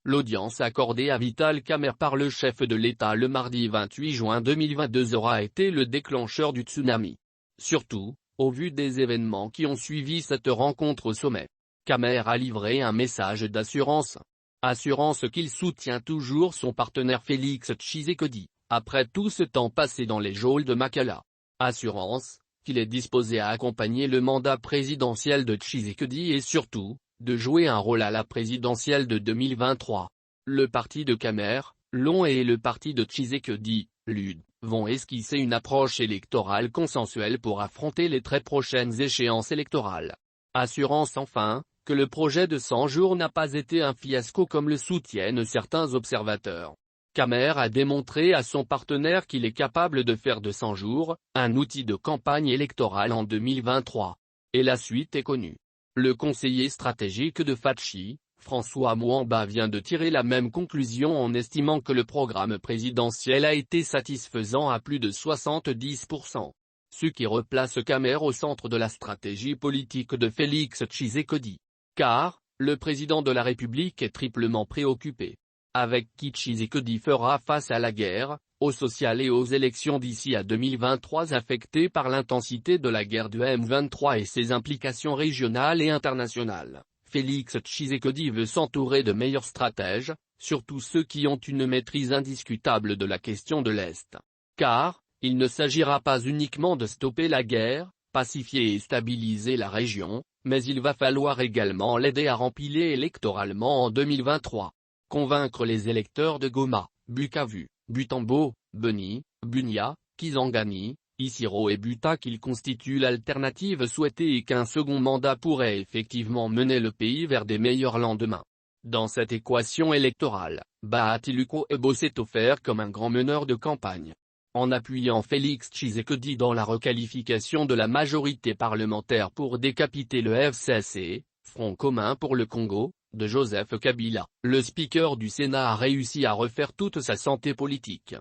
L'audience accordée à Vital Kamerhe par le chef de l'État le mardi 28 juin 2022 aura été le déclencheur du tsunami. Surtout, au vu des événements qui ont suivi cette rencontre au sommet. Kamerhe a livré un message d'assurance. Assurance qu'il soutient toujours son partenaire Félix Tshisekedi, après tout ce temps passé dans les geôles de Makala. Assurance qu'il est disposé à accompagner le mandat présidentiel de Tshisekedi et surtout, de jouer un rôle à la présidentielle de 2023. Le parti de Kamerhe, l'ON et le parti de Tshisekedi, l'UD, vont esquisser une approche électorale consensuelle pour affronter les très prochaines échéances électorales. Assurance enfin, que le projet de 100 jours n'a pas été un fiasco comme le soutiennent certains observateurs. Kamerhe a démontré à son partenaire qu'il est capable de faire de 100 jours, un outil de campagne électorale en 2023. Et la suite est connue. Le conseiller stratégique de Fachi, François Mwamba vient de tirer la même conclusion en estimant que le programme présidentiel a été satisfaisant à plus de 70%. Ce qui replace Kamerhe au centre de la stratégie politique de Félix Tshisekedi. Car, le président de la République est triplement préoccupé. Avec qui Tshisekedi fera face à la guerre, au social et aux élections d'ici à 2023 affectées par l'intensité de la guerre du M23 et ses implications régionales et internationales. Félix Tshisekedi veut s'entourer de meilleurs stratèges, surtout ceux qui ont une maîtrise indiscutable de la question de l'Est. Car, il ne s'agira pas uniquement de stopper la guerre, pacifier et stabiliser la région, mais il va falloir également l'aider à rempiler électoralement en 2023. Convaincre les électeurs de Goma, Bukavu, Butembo, Beni, Bunia, Kisangani, Isiro et Buta qu'ils constituent l'alternative souhaitée et qu'un second mandat pourrait effectivement mener le pays vers des meilleurs lendemains. Dans cette équation électorale, Bahati Lukwebo s'est offert comme un grand meneur de campagne. En appuyant Félix Tshisekedi dans la requalification de la majorité parlementaire pour décapiter le FCC, Front commun pour le Congo, de Joseph Kabila, le speaker du Sénat a réussi à refaire toute sa santé politique.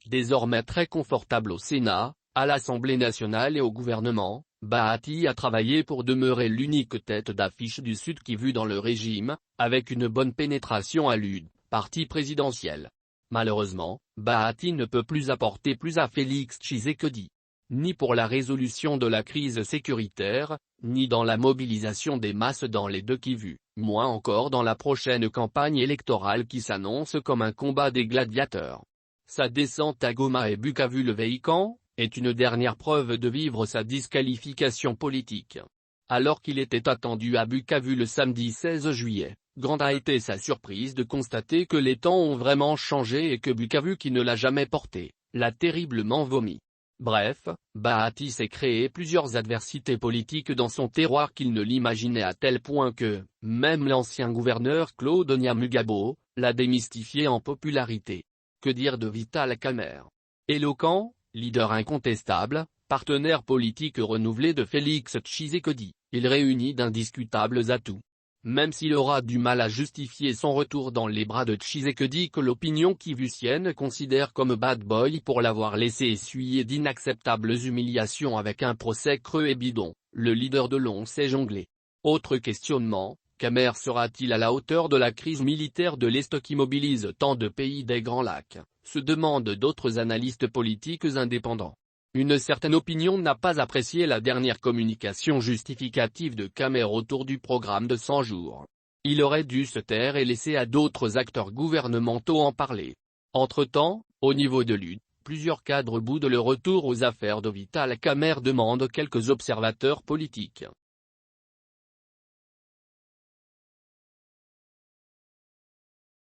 Désormais très confortable au Sénat, à l'Assemblée nationale et au gouvernement, Bahati a travaillé pour demeurer l'unique tête d'affiche du Sud Kivu dans le régime, avec une bonne pénétration à l'UD, parti présidentiel. Malheureusement, Bahati ne peut plus apporter plus à Félix Tshisekedi. Ni pour la résolution de la crise sécuritaire, ni dans la mobilisation des masses dans les deux Kivu, moins encore dans la prochaine campagne électorale qui s'annonce comme un combat des gladiateurs. Sa descente à Goma et Bukavu le Véikan, est une dernière preuve de vivre sa disqualification politique. Alors qu'il était attendu à Bukavu le samedi 16 juillet, grande a été sa surprise de constater que les temps ont vraiment changé et que Bukavu qui ne l'a jamais porté, l'a terriblement vomi. Bref, Bahati s'est créé plusieurs adversités politiques dans son terroir qu'il ne l'imaginait à tel point que, même l'ancien gouverneur Claude Nyamugabo, l'a démystifié en popularité. Que dire de Vital Kamerhe? Éloquent, leader incontestable, partenaire politique renouvelé de Félix Tshisekedi, il réunit d'indiscutables atouts. Même s'il aura du mal à justifier son retour dans les bras de Tshisekedi que l'opinion kivusienne considère comme bad boy pour l'avoir laissé essuyer d'inacceptables humiliations avec un procès creux et bidon, le leader de l'ON sait jongler. Autre questionnement, Kamerhe sera-t-il à la hauteur de la crise militaire de l'Est qui mobilise tant de pays des Grands Lacs, se demandent d'autres analystes politiques indépendants. Une certaine opinion n'a pas apprécié la dernière communication justificative de Kamerhe autour du programme de 100 jours. Il aurait dû se taire et laisser à d'autres acteurs gouvernementaux en parler. Entre-temps, au niveau de l'UD, plusieurs cadres boudent le retour aux affaires de Vital Kamerhe demandent quelques observateurs politiques.